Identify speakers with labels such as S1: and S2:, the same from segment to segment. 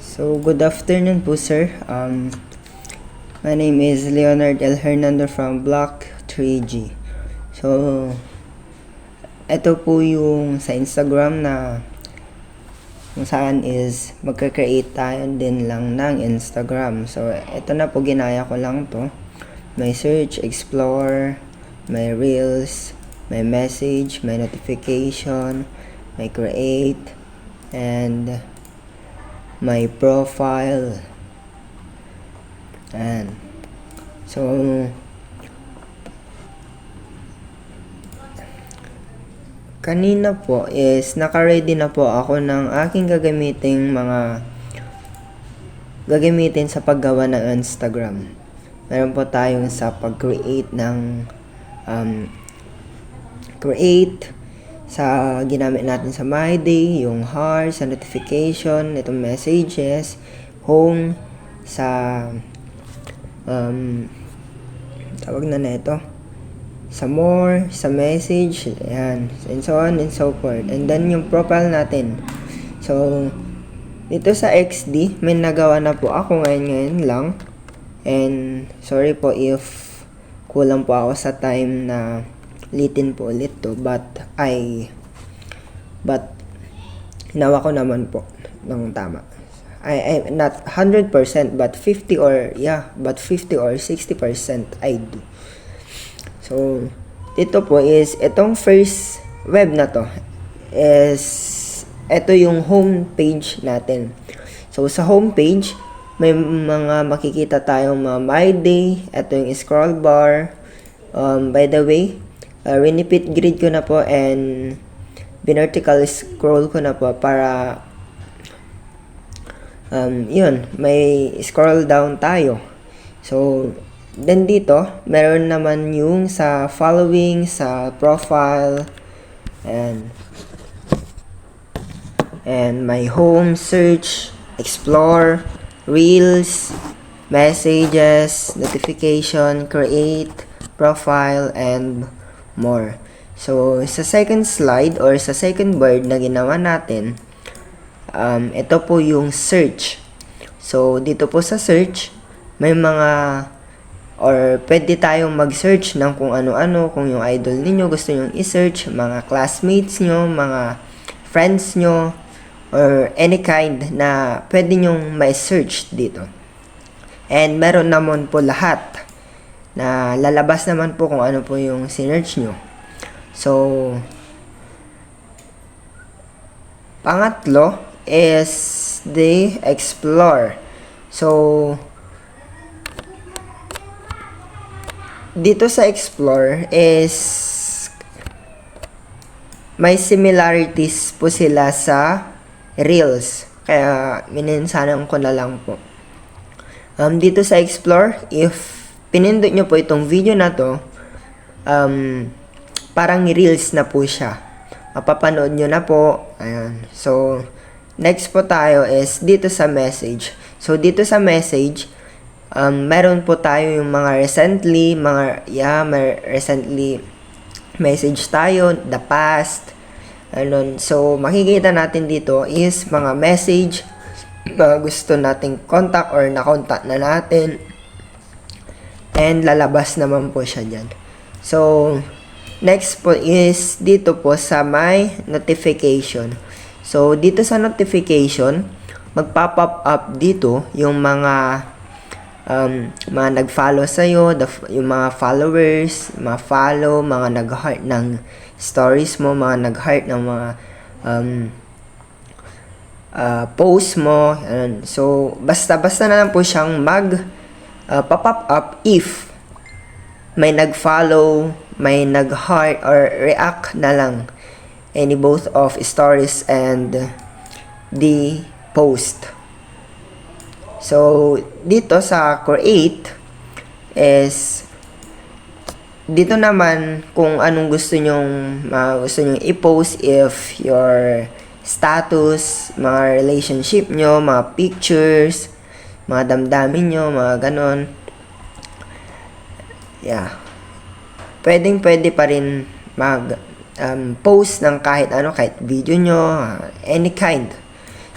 S1: So, good afternoon po, sir. My name is Leonard L. Hernando from Block 3G. So, ito po yung sa Instagram na kung saan is magka-create tayo din lang ng Instagram. So, ito na po, ginaya ko lang to. May search, explore, may reels, may message, may notification, may create, and my profile. And so kanina po is naka-ready na po ako ng aking gagamitin sa paggawa ng Instagram. Meron po tayong sa pag-create ng create sa ginamit natin sa My Day, yung heart, sa notification, itong messages, home, sa tawag na ito, sa more, sa message, ayan, and so on and so forth. And then yung profile natin. So, dito sa XD, may nagawa na po ako ngayon lang. And sorry po if kulang po ako sa time na litin po ulit to, but nawa ko naman po ng tama. I not 100% but 50 or 60% I do. So dito po is itong first web na to is ito yung home page natin. So sa home page may mga makikita tayong mga My Day, ito yung scroll bar. By the way, repeat grid ko na po and vertical scroll ko na po para yun, may scroll down tayo. So then dito meron naman yung sa following, sa profile, and my home, search, explore, reels, messages, notification, create, profile, and more. So, sa second slide or sa second word na ginawa natin, ito po yung search. So, dito po sa search, may mga or pwede tayong mag-search ng kung ano-ano, kung yung idol niyo gusto nyong i-search, mga classmates nyo, mga friends nyo, or any kind na pwede nyong ma-search dito. And meron naman po lahat na lalabas naman po kung ano po yung sinearch nyo. So, pangatlo is the explore. So, dito sa explore is may similarities po sila sa reels. Kaya minensanan ko na lang po. Dito sa explore, if pinindot nyo po itong video na to, parang reels na po siya. Mapapanood nyo na po. Ayan. So, next po tayo is dito sa message. So, dito sa message, meron po tayo yung mga recently, may recently message tayo, the past, ano. So, makikita natin dito is mga message, mga gusto nating contact or na-contact na natin. And lalabas naman po siya dyan. So, next po is dito po sa my notification. So, dito sa notification, magpa-pop up dito yung mga nag-follow sa'yo, yung mga followers, mga follow, mga nag-heart ng stories mo, mga nag-heart ng mga post mo. So, basta na lang po siyang pop up if may nag-follow, may nag-heart or react na lang any both of stories and the post. So, dito sa create is dito naman kung anong gusto nyong i-post, if your status, mga relationship nyo, mga pictures, mga damdamin nyo, mga ganon. Yeah. Pwede pa rin post ng kahit ano, kahit video nyo, any kind.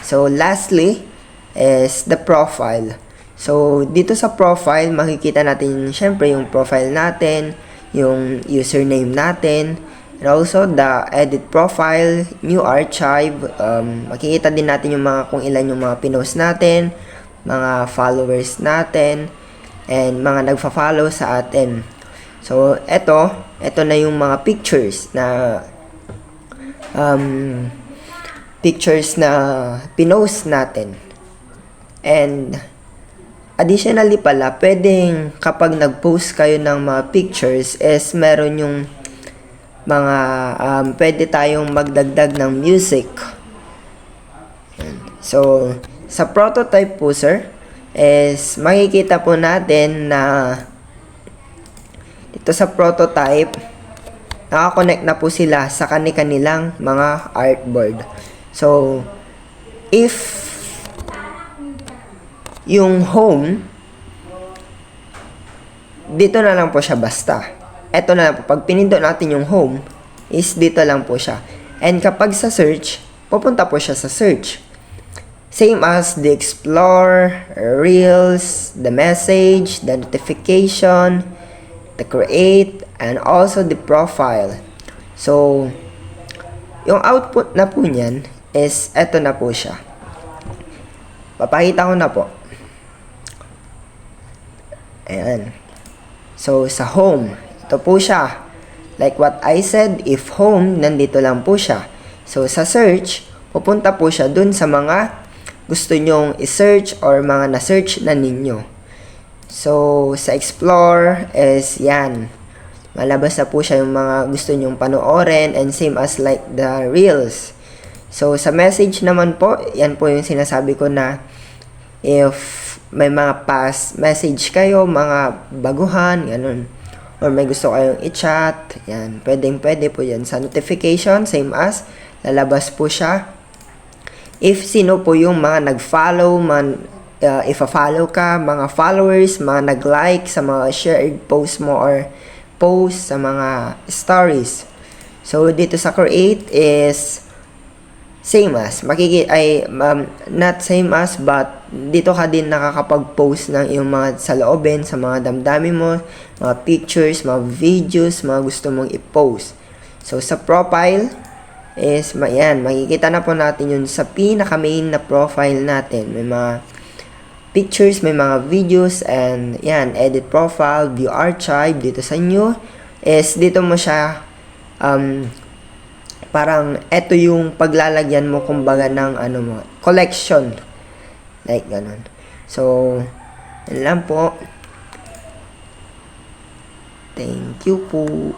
S1: So, lastly, is the profile. So, dito sa profile, makikita natin syempre yung profile natin, yung username natin, and also the edit profile, new archive, makikita din natin yung mga kung ilan yung mga pinost natin, mga followers natin, and mga nagfa-follow sa atin. So, ito na yung mga pictures na pinost natin. And additionally pala, pwedeng kapag nag-post kayo ng mga pictures is meron yung mga pwede tayong magdagdag ng music. So, sa prototype po sir, is makikita po natin na dito sa prototype, nakakonect na po sila sa kanilang mga artboard. So, if yung home, dito na lang po siya basta. Ito na lang po. Pag pinindot natin yung home, is dito lang po siya. And kapag sa search, pupunta po siya sa search. Same as the explore, reels, the message, the notification, the create, and also the profile. So, yung output na po niyan is eto na po siya. Papakita ko na po. Ayan. So, sa home, ito po siya. Like what I said, if home, nandito lang po siya. So, sa search, pupunta po siya dun sa mga gusto nyong i-search or mga na-search na ninyo. So, sa explore is yan. Malabas na po siya yung mga gusto nyong panoorin and same as like the reels. So, sa message naman po, yan po yung sinasabi ko na if may mga past message kayo, mga baguhan, ganun. Or may gusto kayong i-chat, yan. Pwede po yan. Sa notification, same as, lalabas po siya. If sino po yung mga nag-follow, if-follow ka, mga followers, mga nag-like sa mga shared post mo or post sa mga stories. So, dito sa create is same as, not same as, but dito ka din nakakapag-post ng iyong mga saloobin sa mga damdamin mo, mga pictures, mga videos, mga gusto mong i-post. So, sa profile is, yan, makikita na po natin yun sa pinaka-main na profile natin. May mga pictures, may mga videos, and yan, edit profile, view archive, dito sa new, is dito mo siya, parang eto yung paglalagyan mo kumbaga ng mo, collection. Like ganun. So, yan lang po. Thank you po.